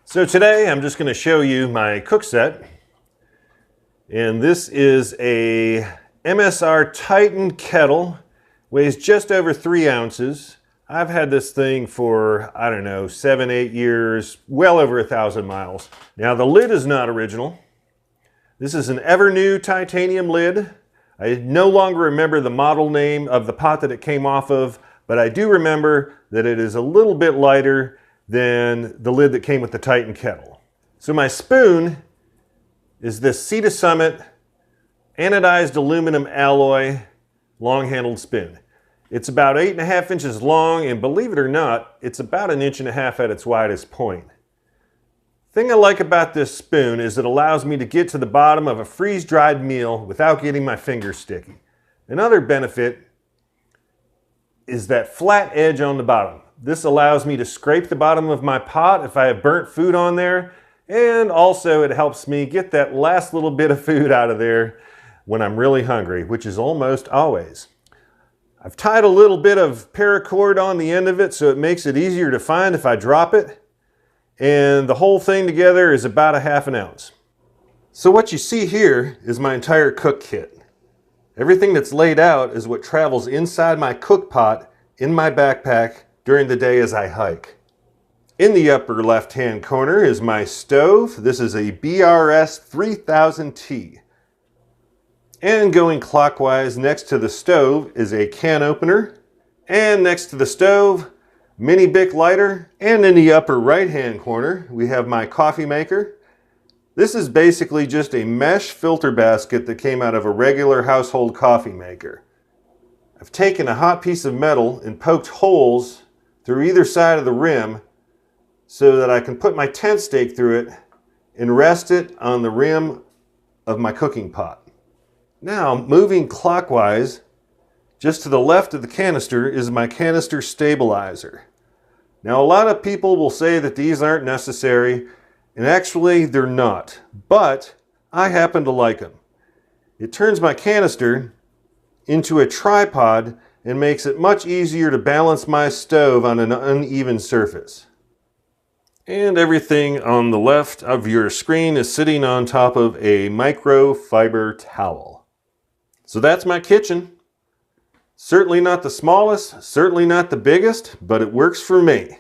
So today I'm just going to show you my cook set, and this is a MSR Titan kettle, weighs just over 3 ounces. I've had this thing for, I don't know, 7-8 years, well over 1,000 miles. Now the lid is not original. This is an ever new titanium lid. I no longer remember the model name of the pot that it came off of, but I do remember that it is a little bit lighter than the lid that came with the Titan kettle. So my spoon is this Sea to Summit anodized aluminum alloy long-handled spoon. It's about 8.5 inches long, and believe it or not, it's about 1.5 inches at its widest point. The thing I like about this spoon is it allows me to get to the bottom of a freeze-dried meal without getting my fingers sticky. Another benefit is that flat edge on the bottom. This allows me to scrape the bottom of my pot if I have burnt food on there, and also it helps me get that last little bit of food out of there when I'm really hungry, which is almost always. I've tied a little bit of paracord on the end of it so it makes it easier to find if I drop it, and the whole thing together is about 1/2 ounce. So what you see here is my entire cook kit. Everything that's laid out is what travels inside my cook pot in my backpack during the day as I hike. In the upper left-hand corner is my stove. This is a BRS 3000T. And going clockwise next to the stove is a can opener. And next to the stove, mini Bic lighter. And in the upper right-hand corner, we have my coffee maker. This is basically just a mesh filter basket that came out of a regular household coffee maker. I've taken a hot piece of metal and poked holes through either side of the rim so that I can put my tent stake through it and rest it on the rim of my cooking pot. Now, moving clockwise, just to the left of the canister is my canister stabilizer. Now, a lot of people will say that these aren't necessary, and actually they're not, but I happen to like them. It turns my canister into a tripod and makes it much easier to balance my stove on an uneven surface. And everything on the left of your screen is sitting on top of a microfiber towel. So that's my kitchen. Certainly not the smallest, certainly not the biggest, but it works for me.